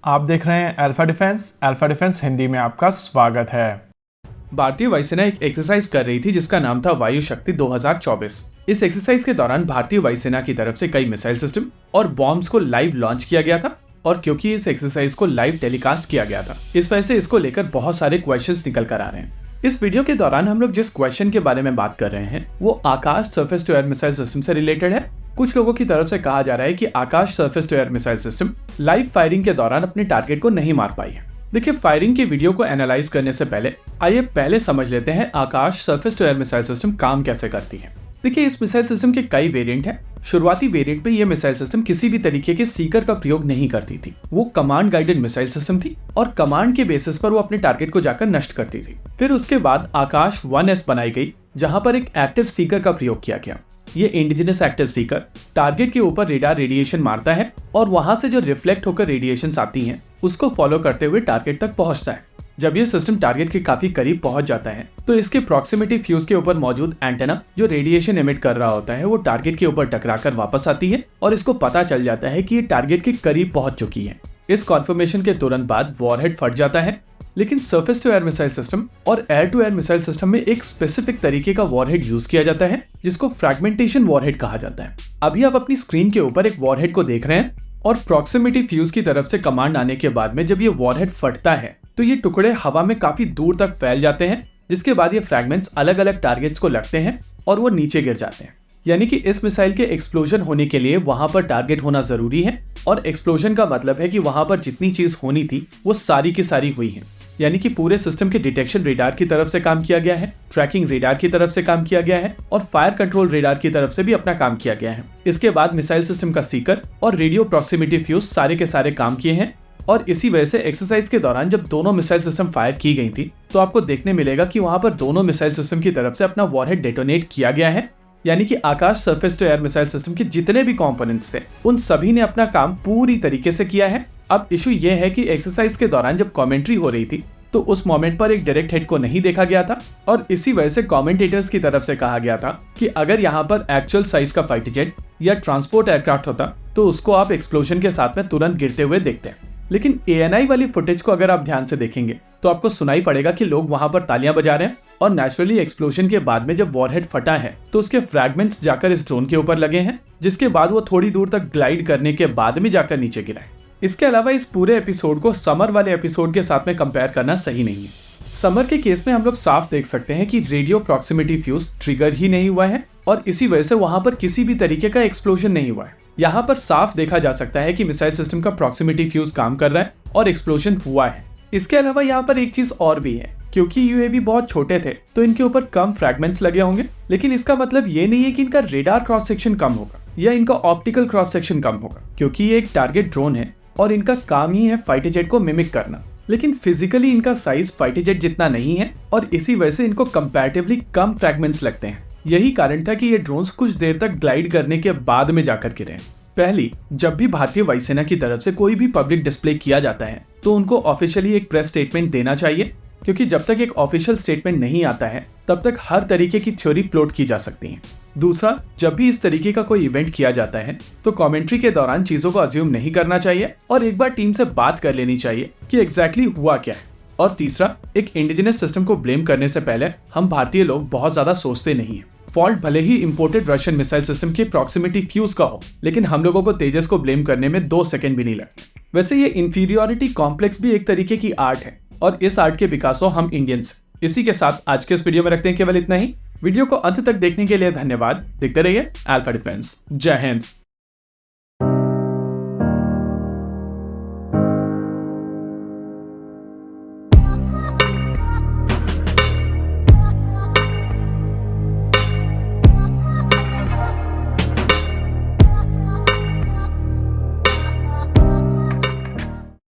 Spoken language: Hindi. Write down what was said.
आप देख रहे हैं अल्फा डिफेंस हिंदी में आपका स्वागत है। भारतीय वायुसेना एक एक्सरसाइज कर रही थी जिसका नाम था वायु शक्ति 2024। इस एक्सरसाइज के दौरान भारतीय वायुसेना की तरफ से कई मिसाइल सिस्टम और बॉम्ब्स को लाइव लॉन्च किया गया था। और क्योंकि इस एक्सरसाइज को लाइव टेलीकास्ट किया गया था, इस वजह से इसको लेकर बहुत सारे क्वेश्चंस निकल कर आ रहे हैं। इस वीडियो के दौरान हम लोग जिस क्वेश्चन के बारे में बात कर रहे हैं वो Akash surface to air missile system से रिलेटेड है। कुछ लोगों की तरफ से कहा जा रहा है कि Akash surface to air missile system live firing के दौरान अपने टारगेट को नहीं मार पाई है। देखिए, फायरिंग के वीडियो को एनालाइज करने से पहले आइए पहले समझ लेते हैं Akash surface to air missile system काम कैसे करती है। देखिए, इस मिसाइल सिस्टम के कई वेरिएंट हैं। शुरुआती वेरिएंट में यह मिसाइल सिस्टम किसी भी तरीके के सीकर का प्रयोग नहीं करती थी। वो कमांड गाइडेड मिसाइल सिस्टम थी और कमांड के बेसिस पर वो अपने टारगेट को जाकर नष्ट करती थी। फिर उसके बाद आकाश 1S बनाई गई, जहां पर एक एक्टिव सीकर का प्रयोग किया गया। ये इंडिजिनस एक्टिव सीकर टारगेट के ऊपर रेडार रेडिएशन मारता है और वहां से जो रिफ्लेक्ट होकर रेडिएशंस आती हैं उसको फॉलो करते हुए टारगेट तक पहुंचता है। जब ये सिस्टम टारगेट के काफी करीब पहुंच जाता है तो इसके प्रॉक्सिमिटी फ्यूज के ऊपर मौजूद एंटेना जो रेडिएशन एमिट कर रहा होता है वो टारगेट के ऊपर टकराकर वापस आती है और इसको पता चल जाता है कि ये टारगेट के करीब पहुंच चुकी है। इस कॉन्फर्मेशन के तुरंत बाद वॉरहेड फट जाता है। लेकिन surface to air missile system और air to air missile system में एक स्पेसिफिक तरीके का वॉरहेड यूज किया जाता है जिसको फ्रैगमेंटेशन वॉरहेड कहा जाता है। अभी आप अपनी स्क्रीन के ऊपर एक वॉरहेड को देख रहे हैं और प्रॉक्सिमिटी फ्यूज की तरफ से कमांड आने के बाद में जब ये वॉरहेड फटता है तो ये टुकड़े हवा में काफी दूर तक फैल जाते हैं, जिसके बाद ये फ्रैगमेंट्स अलग अलग टारगेट्स को लगते हैं और वो नीचे गिर जाते हैं। यानी कि इस मिसाइल के एक्सप्लोजन होने के लिए वहां पर टारगेट होना जरूरी है और एक्सप्लोजन का मतलब है कि वहां पर जितनी चीज होनी थी वो सारी की सारी हुई है। यानी कि पूरे सिस्टम के डिटेक्शन रेडार की तरफ से काम किया गया है, ट्रैकिंग रेडार की तरफ से काम किया गया है और फायर कंट्रोल रेडार की तरफ से भी अपना काम किया गया है। इसके बाद मिसाइल सिस्टम का सीकर और रेडियो प्रॉक्सिमिटी फ्यूज सारे के सारे काम किए हैं और इसी वजह से एक्सरसाइज के दौरान जब दोनों मिसाइल सिस्टम फायर की गई थी तो आपको देखने मिलेगा कि वहां पर दोनों मिसाइल सिस्टम की तरफ से अपना वॉरहेड डेटोनेट किया गया है। यानी कि Akash surface to air missile system के जितने भी कंपोनेंट्स थे उन सभी ने अपना काम पूरी तरीके से किया है। अब इशू ये है कि एक्सरसाइज के दौरान जब कमेंट्री हो रही थी तो उस मोमेंट पर एक डायरेक्ट हिट को नहीं देखा गया था और इसी वजह से कमेंटेटर्स की तरफ से कहा गया था कि अगर यहाँ पर एक्चुअल साइज का फाइटर जेट या ट्रांसपोर्ट एयरक्राफ्ट होता तो उसको आप एक्सप्लोजन के साथ में तुरंत गिरते हुए देखते हैं। लेकिन ANI वाली फुटेज को अगर आप ध्यान से देखेंगे तो आपको सुनाई पड़ेगा कि लोग वहां पर तालियां बजा रहे हैं और नेचुरली एक्सप्लोजन के बाद में जब वॉरहेड फटा है तो उसके फ्रैगमेंट्स जाकर इस ड्रोन के ऊपर लगे हैं, जिसके बाद वो थोड़ी दूर तक ग्लाइड करने के बाद में जाकर नीचे गिरा है। इसके अलावा इस पूरे एपिसोड को समर वाले एपिसोड के साथ में कंपेयर करना सही नहीं है। समर के केस में हम लोग साफ देख सकते हैं कि रेडियो प्रॉक्सिमिटी फ्यूज ट्रिगर ही नहीं हुआ है और इसी वजह से वहां पर किसी भी तरीके का एक्सप्लोजन नहीं हुआ है। यहाँ पर साफ देखा जा सकता है कि मिसाइल सिस्टम का प्रॉक्सिमिटी फ्यूज काम कर रहा है और एक्सप्लोजन हुआ है। इसके अलावा यहाँ पर एक चीज और भी है, क्योंकि UAV बहुत छोटे थे तो इनके ऊपर कम फ्रैगमेंट्स लगे होंगे, लेकिन इसका मतलब ये नहीं है कि इनका रेडार क्रॉस सेक्शन कम होगा या इनका ऑप्टिकल क्रॉस सेक्शन कम होगा, क्योंकि ये एक टारगेट ड्रोन है और इनका काम ही है फाइटर जेट को मिमिक करना। लेकिन फिजिकली इनका साइज फाइटर जेट जितना नहीं है और इसी वजह से इनको कंपैरेटिवली कम फ्रैगमेंट्स लगते हैं। यही कारण था कि ये ड्रोन्स कुछ देर तक ग्लाइड करने के बाद में जाकर गिरे। पहली, जब भी भारतीय वायुसेना की तरफ से कोई भी पब्लिक डिस्प्ले किया जाता है तो उनको ऑफिशियली एक प्रेस स्टेटमेंट देना चाहिए, क्योंकि जब तक एक ऑफिशियल स्टेटमेंट नहीं आता है तब तक हर तरीके की थ्योरी फ्लोट की जा सकती है। दूसरा, जब भी इस तरीके का कोई इवेंट किया जाता है तो कमेंट्री के दौरान चीजों को अज्यूम नहीं करना चाहिए और एक बार टीम से बात कर लेनी चाहिए कि एग्जैक्टली हुआ क्या है। और तीसरा, एक इंडिजिनस सिस्टम को ब्लेम करने से पहले हम भारतीय लोग बहुत ज्यादा सोचते नहीं है। फॉल्ट भले ही इंपोर्टेड रशियन मिसाइल सिस्टम के प्रॉक्सिमिटी फ्यूज का हो, लेकिन हम लोगों को तेजस को ब्लेम करने में 2 सेकंड भी नहीं लगते। वैसे ये इंफीरियोरिटी कॉम्प्लेक्स भी एक तरीके की आर्ट है और इस आर्ट के विकास हम इंडियंस। इसी के साथ आज के इस वीडियो में रखते हैं केवल इतना ही। वीडियो को अंत तक देखने के लिए धन्यवाद। देखते रहिए अल्फा डिफेंस। जय हिंद।